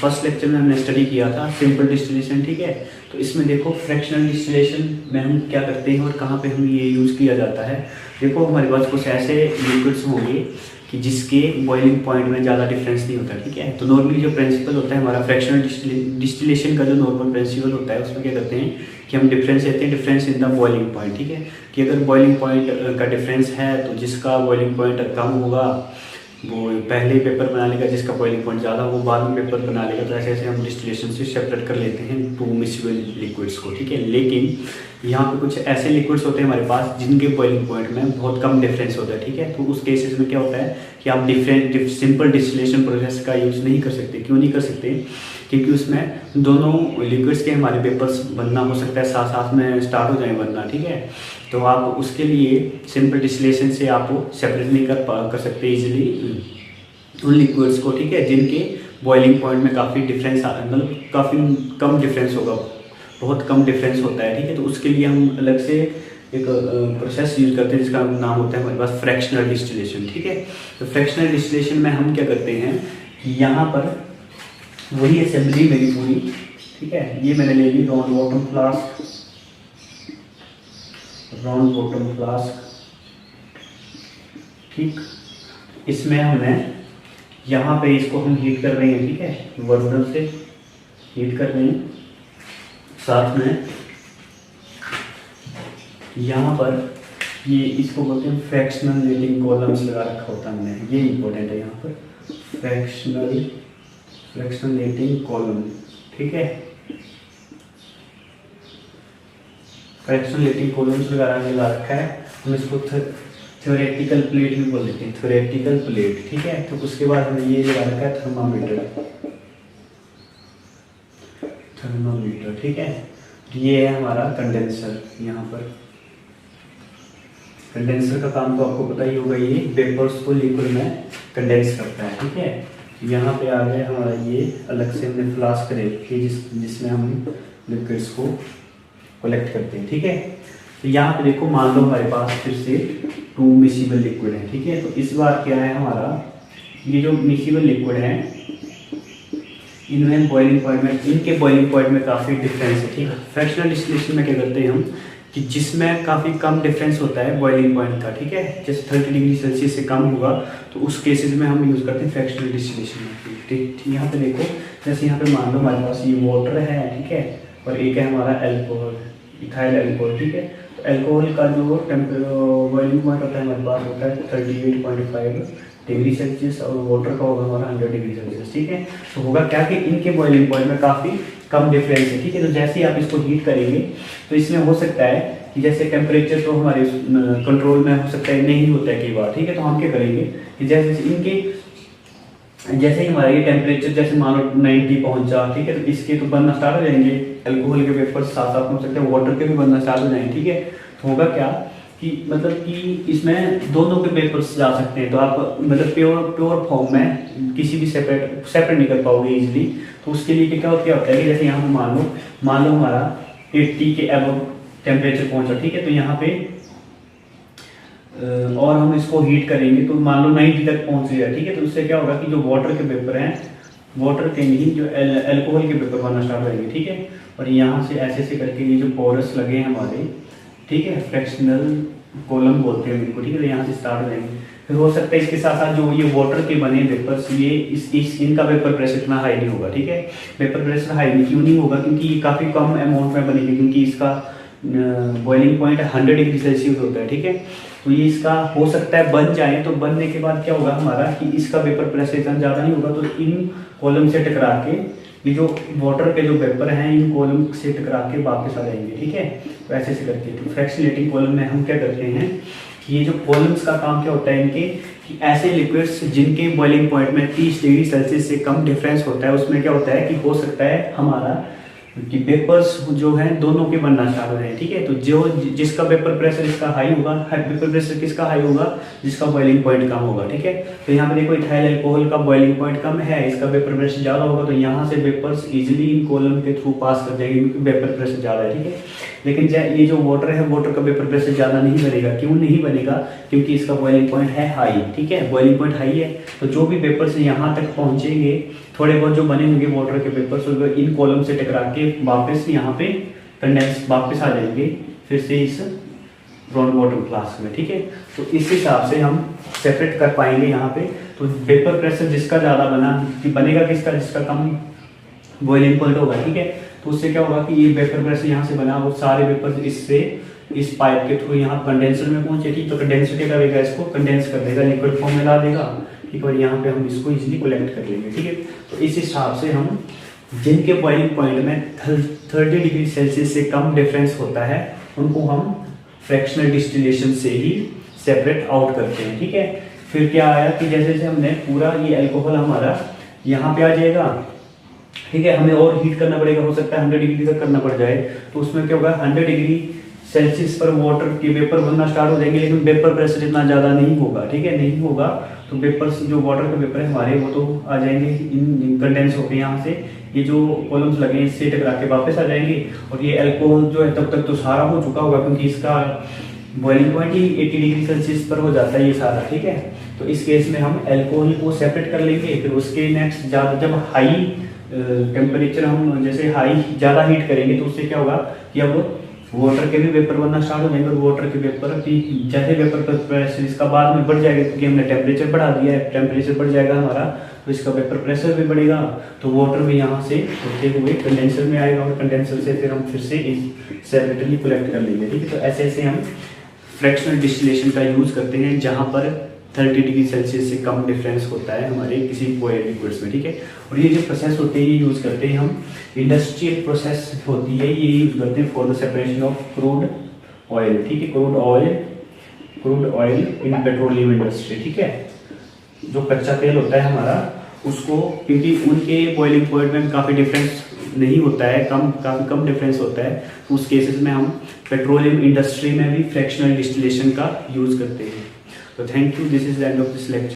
First lecture में हमने study किया था सिंपल डिस्टिलेशन, ठीक है। तो इसमें देखो फ्रैक्शनल डिस्टिलेशन में हम क्या करते हैं और कहाँ पे हम ये यूज़ किया जाता है। देखो हमारे पास कुछ ऐसे लिक्विड्स होंगे कि जिसके बॉइलिंग पॉइंट में ज़्यादा डिफरेंस नहीं होता, ठीक है। तो नॉर्मली जो प्रिंसिपल होता है हमारा फ्रैक्शनल डिस्टिलेशन का, जो नॉर्मल प्रिंसिपल होता है उसमें क्या करते हैं कि हम डिफरेंस लेते हैं, difference in the boiling point, ठीक है। कि अगर बॉइलिंग पॉइंट का डिफरेंस है तो जिसका बॉइलिंग पॉइंट कम होगा वो पहले ही पेपर बना लेगा, जिसका बॉइलिंग पॉइंट ज़्यादा वो बाद में पेपर बना लेगा। तो ऐसे ऐसे हम डिस्टिलेशन से सेपरेट कर लेते हैं टू मिक्सिबल लिक्विड्स को, ठीक है। लेकिन यहाँ पे कुछ ऐसे लिक्विड्स होते हैं हमारे पास जिनके बॉइलिंग पॉइंट में बहुत कम डिफरेंस होता है, ठीक है। तो उस केसेस में क्या होता है कि आप सिंपल डिस्टिलेशन प्रोसेस का यूज़ नहीं कर सकते। क्यों नहीं कर सकते? क्योंकि उसमें दोनों लिक्विड्स के हमारे वेपर्स बनना हो सकता है, साथ साथ में स्टार्ट हो जाए बनना, ठीक है। तो आप उसके लिए सिंपल डिस्टिलेशन से आप सेपरेट नहीं कर सकते इजीली उन लिक्विड्स को, ठीक है, जिनके बॉइलिंग पॉइंट में काफ़ी डिफरेंस मतलब काफ़ी कम डिफरेंस होगा, बहुत कम डिफरेंस होता है, ठीक है। तो उसके लिए हम अलग से एक प्रोसेस यूज करते हैं जिसका नाम होता है हमारे पास फ्रैक्शनल डिस्टिलेशन, ठीक है। तो फ्रैक्शनल डिस्टिलेशन में हम क्या करते हैं कि यहाँ पर वही असेंबली मेरी पूरी, ठीक है, ये मैंने ले ली राउंड बॉटम फ्लास्क, ठीक। इसमें हमने यहाँ पे इसको हम हीट कर रहे हैं, ठीक है, बर्नर से हीट कर रहे हैं। साथ में यहाँ पर ये इसको बोलते हैं फ्रैक्शनल लेटिंग कॉलम्स लगा रखा होता है हमने, ये इंपॉर्टेंट है यहाँ पर, फ्रैक्शनल लेटिंग कॉलम, ठीक है। फ्रैक्शनल लेटिंग कॉलम्स लगा रखा है, हम इसको थ्योरेटिकल प्लेट भी बोल देते हैं, थ्योरेटिकल प्लेट, ठीक है। तो उसके बाद हमने ये लगा रखा है थर्मामीटर, ठीक है। ये है हमारा कंडेंसर। यहाँ पर कंडेंसर का काम तो आपको पता ही होगा, ये वेपर्स को लिक्विड में कंडेंस करता है, ठीक है। यहाँ पे आ गया हमारा ये अलग से हमने फ्लास्क रखी जिसमें हम लिक्विड्स को कलेक्ट करते हैं, ठीक है। तो यहाँ पे देखो मान लो हमारे पास फिर से 2 मिक्सिबल लिक्विड है, ठीक है। तो इस बार क्या है हमारा, ये जो मिक्सिबल लिक्विड है इनमें बॉइलिंग पॉइंट में, इनके बॉइलिंग पॉइंट में काफ़ी डिफरेंस है, ठीक है। फ्रैक्शनल डिस्टिलेशन में क्या करते हैं हम कि जिसमें काफ़ी कम डिफरेंस होता है बॉइलिंग पॉइंट का, ठीक है, जैसे 30 डिग्री सेल्सियस से कम होगा तो उस केसेस में हम यूज़ करते हैं फ्रैक्शनल डिस्टिलेशन, ठीक। यहाँ पे देखो जैसे यहाँ पे मान लो हमारे पास ये वाटर है, ठीक है, और एक है हमारा एल्कोहल, इथाइल एल्कोहल, ठीक है। तो एल्कोहल का जो बॉइलिंग पॉइंट होता है हमारे पास होता है 38.5 डिग्री सेल्सियस और वाटर का होगा हमारा 100 डिग्री सेल्सियस, ठीक है। तो होगा क्या कि इनके बॉइलिंग पॉइंट में काफ़ी कम डिफरेंस है, ठीक है। तो जैसे ही आप इसको हीट करेंगे तो इसमें हो सकता है कि जैसे टेम्परेचर तो हमारे कंट्रोल में हो सकता है नहीं होता है कई बार, ठीक है। तो हम क्या करेंगे कि जैसे ही हमारा ये टेम्परेचर जैसे मान लो 90 पहुंचा, ठीक है, तो इसके तो बनना स्टार्ट हो जाएंगे, एल्कोहल के वेपर साथ साथ में हो सकते हैं वाटर के भी बनना स्टार्ट हो जाएंगे, ठीक है। तो होगा क्या कि मतलब कि इसमें दोनों के वेपर्स जा सकते हैं, तो आप मतलब प्योर फॉर्म में किसी भी सेपरेट नहीं कर पाओगे इजीली। तो उसके लिए क्या होता है कि जैसे यहाँ पे मान लो हमारा 80 के अबव टेम्परेचर पहुंचा, ठीक है। तो यहाँ पे और हम इसको हीट करेंगे तो मान लो 90 तक पहुंच गया, ठीक है। तो उससे क्या होगा कि जो वाटर के वेपर हैं, वाटर के नहीं जो एल्कोहल के वेपर बनना स्टार्ट करेंगे, ठीक है। और यहाँ से ऐसे करके ये जो पोरस लगे हैं हमारे, ठीक है, फ्रैक्शनल कॉलम बोलते हैं इनको, ठीक है। तो यहाँ से स्टार्ट हो जाएंगे। फिर हो सकता है इसके साथ साथ जो ये वाटर के बने वेपर्स, ये इनका वेपर प्रेशर इतना हाई नहीं होगा, ठीक है। वेपर प्रेशर हाई क्यों नहीं होगा? क्योंकि ये काफ़ी कम अमाउंट में बनेगी, क्योंकि इसका बॉइलिंग पॉइंट 100 डिग्री सेल्सियस होता है, ठीक है। तो ये इसका हो सकता है बन जाए, तो बनने के बाद क्या होगा हमारा कि इसका वेपर प्रेशर इतना ज़्यादा नहीं होगा, तो इन कॉलम से टकरा के ये जो वाटर के जो वेपर हैं इन कॉलम से टकरा के वापस आ जाएंगे, ठीक है। तो ऐसे करके तो फ्रैक्शनलेटिंग कॉलम में हम क्या करते हैं कि ये जो कॉलम्स का काम क्या होता है इनके कि ऐसे लिक्विड्स जिनके बॉइलिंग पॉइंट में 30 डिग्री सेल्सियस से कम डिफरेंस होता है, उसमें क्या होता है कि हो सकता है हमारा कि वेपर्स जो हैं दोनों के बनना स्टार्ट हो रहे हैं, ठीक है। तो जिसका वेपर प्रेशर इसका हाई होगा, वेपर प्रेशर किसका हाई होगा? जिसका बॉइलिंग पॉइंट कम होगा, ठीक है। तो यहाँ पे देखो इथाइल अल्कोहल का बॉइलिंग पॉइंट कम है, इसका वेपर प्रेशर ज़्यादा होगा, तो यहाँ से वेपर्स इजीली इन कॉलम के थ्रू पास कर जाएंगे क्योंकि वेपर प्रेशर ज़्यादा है, ठीक है। लेकिन ये जो वाटर है, वाटर का वेपर प्रेशर ज़्यादा नहीं बनेगा। क्यों नहीं बनेगा? क्योंकि इसका बॉइलिंग पॉइंट है हाई, ठीक है, बॉइलिंग पॉइंट हाई है। तो जो भी वेपर्स यहाँ तक पहुँचेंगे थोड़े बहुत जो बने होंगे वाटर के वेपर्स इन कॉलम से टकरा के वापस यहाँ पे कंडेंस वापस आ जाएंगे फिर से इस ग्राउंड वाटर फ्लास्क में, ठीक है। तो इस हिसाब से हम सेपरेट कर पाएंगे यहाँ पे। तो वेपर प्रेशर जिसका ज़्यादा बनेगा किसका, जिसका कम बॉइलिंग पॉइंट होगा, ठीक है। तो उससे क्या होगा कि ये वेपर प्रेशर यहाँ से बना वो सारे वेपर इससे इस पाइप के थ्रू यहाँ कंडेंसर में पहुंचे, ठीक। तो कंडेंसर क्या करेगा, इसको कंडेंस कर देगा, लिक्विड फॉर्म में ला देगा, ठीक। और यहाँ पे हम इसको इजीली कलेक्ट कर लेंगे, ठीक है। तो इस हिसाब से हम जिनके बॉइलिंग पॉइंट में 30 डिग्री सेल्सियस से कम डिफरेंस होता है उनको हम फ्रैक्शनल डिस्टिलेशन से ही सेपरेट आउट करते हैं, ठीक है। फिर क्या आया कि जैसे जैसे हमने पूरा ये अल्कोहल हमारा यहाँ पे आ जाएगा, ठीक है। हमें और हीट करना पड़ेगा, हो सकता है 100 डिग्री तक करना पड़ जाए। तो उसमें क्या होगा, 100 डिग्री सेल्सियस पर वाटर के वेपर बनना स्टार्ट हो जाएंगे, लेकिन वेपर प्रेशर इतना ज़्यादा नहीं होगा, ठीक है। नहीं होगा तो वेपर्स जो वाटर के वेपर है हमारे वो तो आ जाएंगे इन कंडेंस होकर यहाँ से, ये जो कॉलम्स लगे हैं इससे टकरा के वापस आ जाएंगे। और ये अल्कोहल जो है तब तक तो सारा हो चुका होगा, क्योंकि इसका बॉइलिंग पॉइंट ही 80 डिग्री सेल्सियस पर हो जाता है ये सारा, ठीक है। तो इस केस में हम अल्कोहल को सेपरेट कर लेंगे। फिर उसके नेक्स्ट जब हाई टेम्परेचर हम जैसे हाई ज़्यादा हीट करेंगे तो उससे क्या होगा कि अब वाटर के भी वेपर बनना स्टार्ट हो जाएंगे। और वाटर के वेपर भी जैसे वेपर का प्रेशर इसका बाद में बढ़ जाएगा, क्योंकि हमने टेम्परेचर बढ़ा दिया है, टेम्परेचर बढ़ जाएगा हमारा तो इसका वेपर प्रेशर भी बढ़ेगा। तो वाटर भी यहाँ से होते हुए कंडेंसर में आएगा और कंडेंसर से फिर हम फिर से सेपरेटली कलेक्ट कर लेंगे, ठीक है। तो ऐसे ऐसे हम फ्रैक्शनल डिस्टिलेशन का यूज़ करते हैं जहाँ पर 30 डिग्री सेल्सियस से कम डिफरेंस होता है हमारे किसी बॉइल्ड लिक्विड्स में, ठीक है। और ये जो प्रोसेस होते हैं ये यूज़ करते हैं हम, इंडस्ट्रियल प्रोसेस होती है ये यूज़ करते हैं for the separation of crude oil, ठीक है। Crude oil in petroleum industry, ठीक है। जो कच्चा तेल होता है हमारा उसको, क्योंकि उनके बॉइलिंग पॉइंट में काफ़ी डिफरेंस नहीं होता है, काफ़ी कम डिफरेंस होता है, तो उस केसेस में हम पेट्रोलियम इंडस्ट्री में भी फ्रैक्शनल डिस्टिलेशन का यूज़ करते हैं। So thank you. This is the end of this lecture.